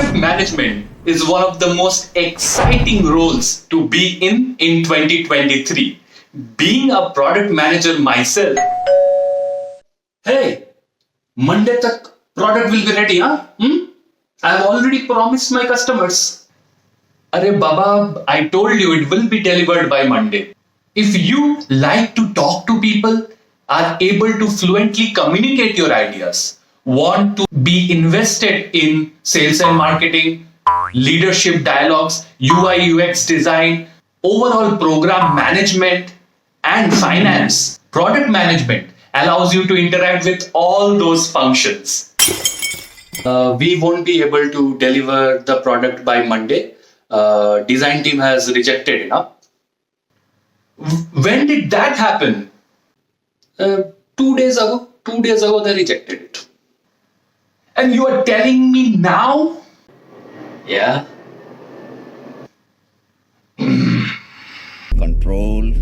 Product management is one of the most exciting roles to be in 2023. Being a product manager myself, hey, Monday tak product will be ready, huh? I have already promised my customers. Arey Baba, I told you it will be delivered by Monday. If you like to talk to people, are able to fluently communicate your ideas, want to be invested in sales and marketing, leadership dialogues, UI UX design, overall program management, and finance, product management allows you to interact with all those functions. We won't be able to deliver the product by Monday. Design team has rejected it. When did that happen? 2 days ago. 2 days ago they rejected it. And you are telling me now? Yeah. Control,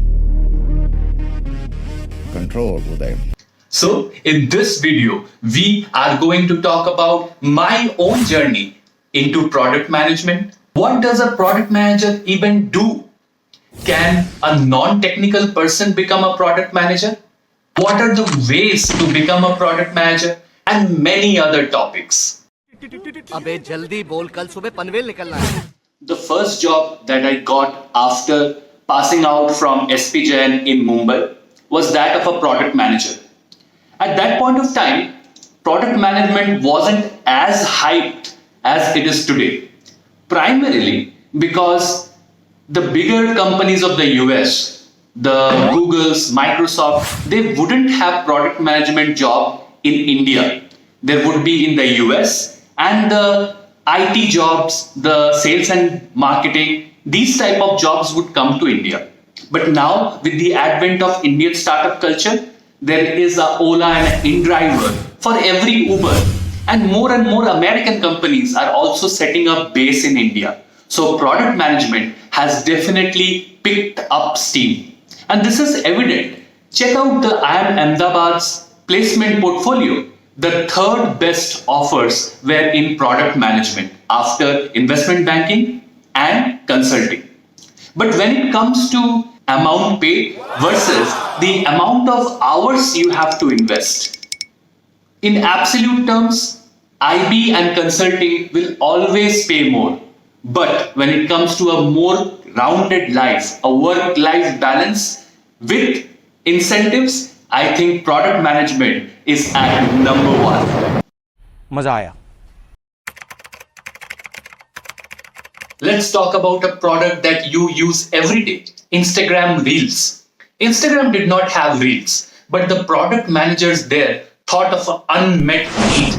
Uday. So, in this video, we are going to talk about my own journey into product management. What does a product manager even do? Can a non-technical person become a product manager? What are the ways to become a product manager? And many other topics. अबे जल्दी बोल कल सुबह पनवेल निकलना है. The first job that I got after passing out from SPJN in Mumbai was that of a product manager. At that point of time, product management wasn't as hyped as it is today. Primarily because the bigger companies of the US, the Googles, Microsoft, they wouldn't have product management job in India. There would be in the US, and the IT jobs, the sales and marketing, these type of jobs would come to India. But now with the advent of Indian startup culture, there is a Ola and an InDriver for every Uber. And more American companies are also setting up base in India. So product management has definitely picked up steam. And this is evident. Check out the IIM Ahmedabad's placement portfolio. The third best offers were in product management after investment banking and consulting. But when it comes to amount paid versus the amount of hours you have to invest, in absolute terms, IB and consulting will always pay more. But when it comes to a more rounded life, a work-life balance with incentives, I think product management is at number one. मजा आया. Let's talk about a product that you use every day, Instagram Reels. Instagram did not have Reels, but the product managers there thought of an unmet need.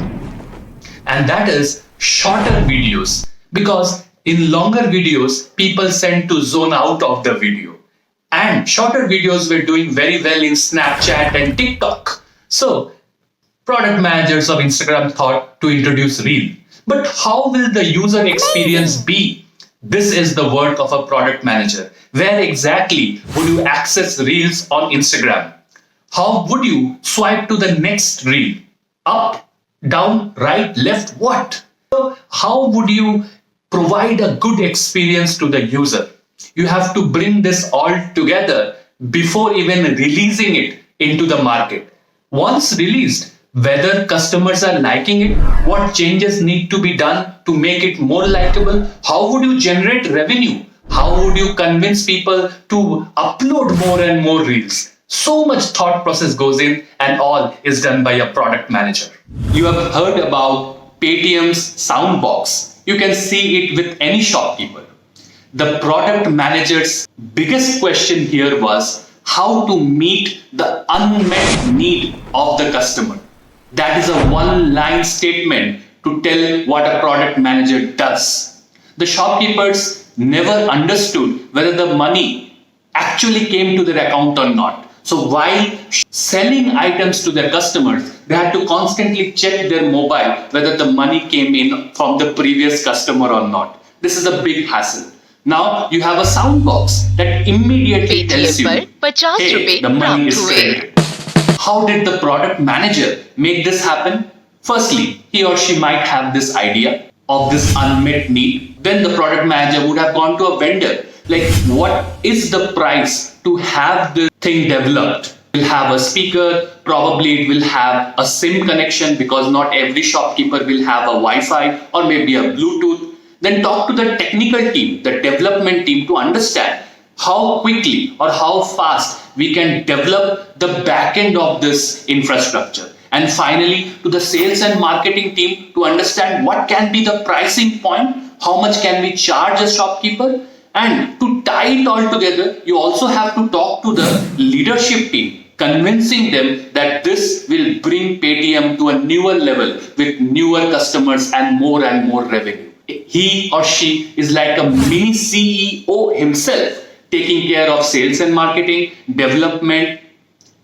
And that is shorter videos, because in longer videos, people tend to zone out of the video. And shorter videos were doing very well in Snapchat and TikTok. So, product managers of Instagram thought to introduce Reel. But how will the user experience be? This is the work of a product manager. Where exactly would you access Reels on Instagram? How would you swipe to the next Reel? Up, down, right, left, what? So how would you provide a good experience to the user? You have to bring this all together before even releasing it into the market. Once released, whether customers are liking it, what changes need to be done to make it more likable, how would you generate revenue, how would you convince people to upload more and more reels. So much thought process goes in, and all is done by a product manager. You have heard about Paytm's Soundbox. You can see it with any shopkeeper. The product manager's biggest question here was how to meet the unmet need of the customer. That is a one-line statement to tell what a product manager does. The shopkeepers never understood whether the money actually came to their account or not. So while selling items to their customers, they had to constantly check their mobile whether the money came in from the previous customer or not. This is a big hassle. Now you have a Soundbox that immediately tells you, hey, the money is credited. How did the product manager make this happen? Firstly, he or she might have this idea of this unmet need, then the product manager would have gone to a vendor. Like, what is the price to have the thing developed? Will have a speaker, probably it will have a SIM connection because not every shopkeeper will have a Wi-Fi or maybe a Bluetooth. Then talk to the technical team, the development team, to understand how quickly or how fast we can develop the back end of this infrastructure. And finally, to the sales and marketing team to understand what can be the pricing point, how much can we charge a shopkeeper. And to tie it all together, you also have to talk to the leadership team, convincing them that this will bring Paytm to a newer level with newer customers and more revenue. He or she is like a mini CEO himself, taking care of sales and marketing, development,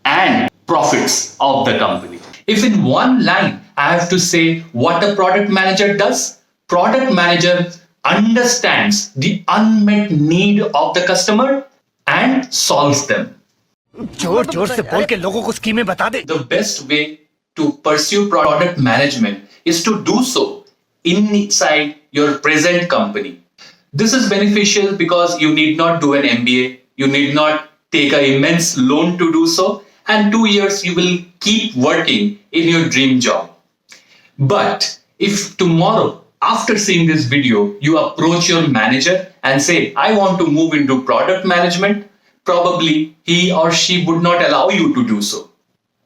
and profits of the company. If in one line I have to say what a product manager does, product manager understands the unmet need of the customer and solves them. जोर जोर से बोल के लोगों को स्कीमें बता दे. The best way to pursue product management is to do so inside your present company. This is beneficial because you need not do an MBA, you need not take an immense loan to do so, and 2 years you will keep working in your dream job. But if tomorrow, after seeing this video, you approach your manager and say, I want to move into product management, probably he or she would not allow you to do so.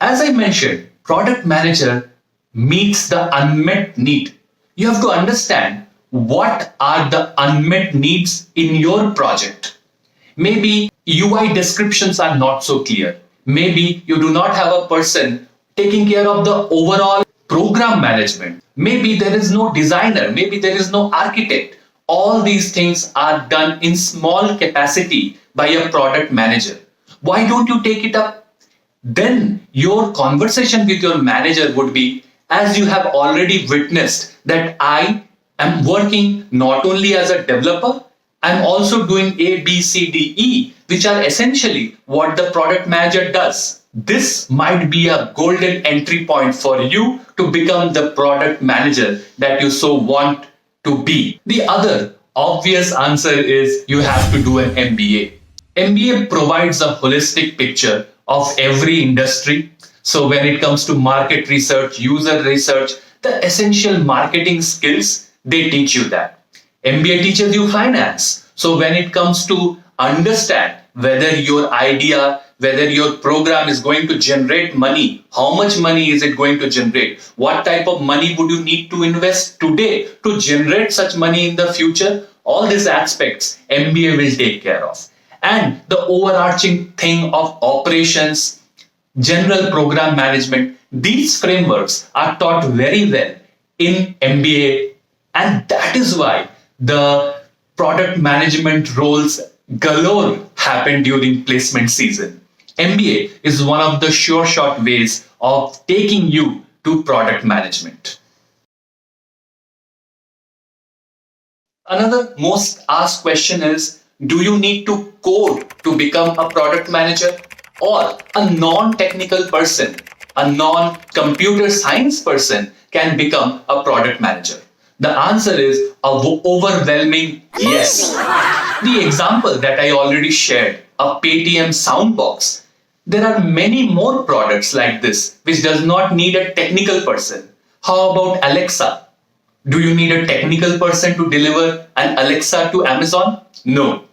As I mentioned, product manager meets the unmet need. You have to understand what are the unmet needs in your project. Maybe UI descriptions are not so clear. Maybe you do not have a person taking care of the overall program management. Maybe there is no designer. Maybe there is no architect. All these things are done in small capacity by a product manager. Why don't you take it up? Then your conversation with your manager would be, as you have already witnessed that I am working not only as a developer, I'm also doing A, B, C, D, E, which are essentially what the product manager does. This might be a golden entry point for you to become the product manager that you so want to be. The other obvious answer is you have to do an MBA. MBA provides a holistic picture of every industry. So when it comes to market research, user research, the essential marketing skills, they teach you that. MBA teaches you finance. So when it comes to understand whether your idea, whether your program is going to generate money, how much money is it going to generate, what type of money would you need to invest today to generate such money in the future, all these aspects MBA will take care of. And the overarching thing of operations, general program management, these frameworks are taught very well in MBA. And that is why the product management roles galore happen during placement season. MBA is one of the sure shot ways of taking you to product management. Another most asked question is, do you need to code to become a product manager? Or a non-technical person, a non-computer science person can become a product manager? The answer is an overwhelming yes. The example that I already shared, a Paytm Soundbox, there are many more products like this which does not need a technical person. How about Alexa? Do you need a technical person to deliver an Alexa to Amazon? No.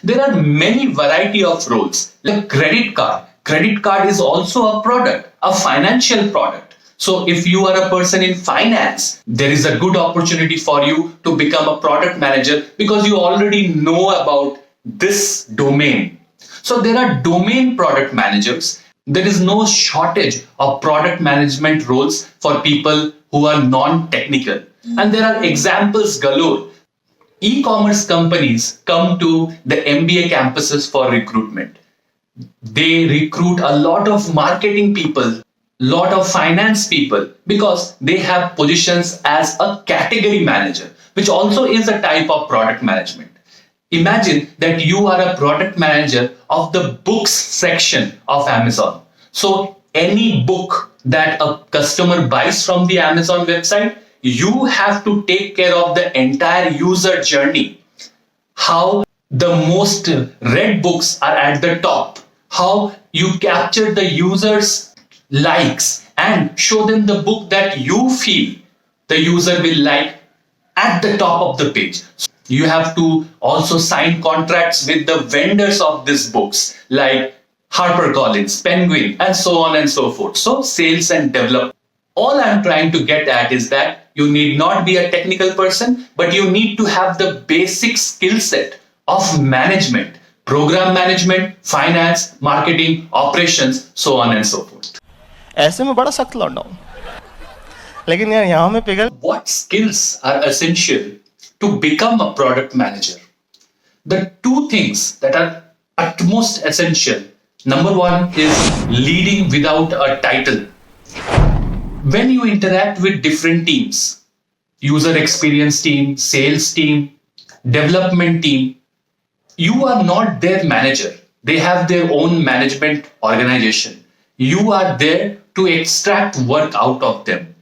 There are many variety of roles, like credit card. Credit card is also a product, a financial product. So if you are a person in finance, there is a good opportunity for you to become a product manager because you already know about this domain. So there are domain product managers. There is no shortage of product management roles for people who are non-technical. And there are examples galore. E-commerce companies come to the MBA campuses for recruitment. They recruit a lot of marketing people, lot of finance people, because they have positions as a category manager, which also is a type of product management. Imagine that you are a product manager of the books section of Amazon. So any book that a customer buys from the Amazon website, you have to take care of the entire user journey. How the most read books are at the top, how you capture the users' likes and show them the book that you feel the user will like at the top of the page. You have to also sign contracts with the vendors of these books like HarperCollins, Penguin, and so on and so forth. So, sales and development. All I'm trying to get at is that you need not be a technical person, but you need to have the basic skill set of management, program management, finance, marketing, operations, so on and so forth. ऐसे में बड़ा सख्त लौंडा हूँ, लेकिन यार यहाँ में पिघल. What skills are essential to become a product manager? The two things that are utmost essential. Number one is leading without a title. When you interact with different teams, user experience team, sales team, development team, you are not their manager. They have their own management organization. You are there to extract work out of them.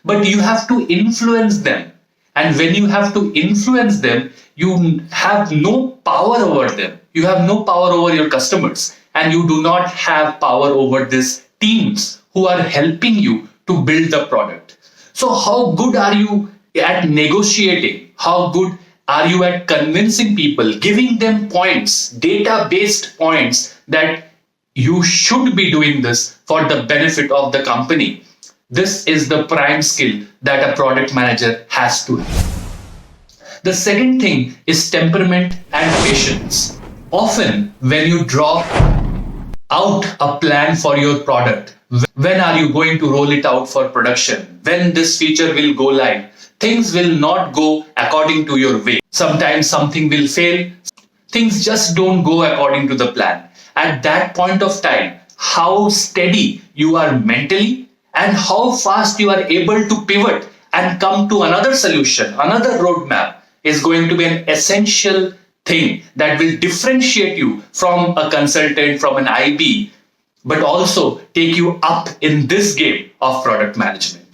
But you have to influence them. And when you have to influence them, you have no power over them. You have no power over your customers. And you do not have power over these teams who are helping you to build the product. So how good are you at negotiating? How good are you at convincing people, giving them points, data-based points that you should be doing this for the benefit of the company? This is the prime skill that a product manager has to have. The second thing is temperament and patience. Often when you draw out a plan for your product, when are you going to roll it out for production, when this feature will go live, things will not go according to your way. Sometimes something will fail. Things just don't go according to the plan. At that point of time, how steady you are mentally and how fast you are able to pivot and come to another solution, another roadmap is going to be an essential thing that will differentiate you from a consultant, from an IB, but also take you up in this game of product management.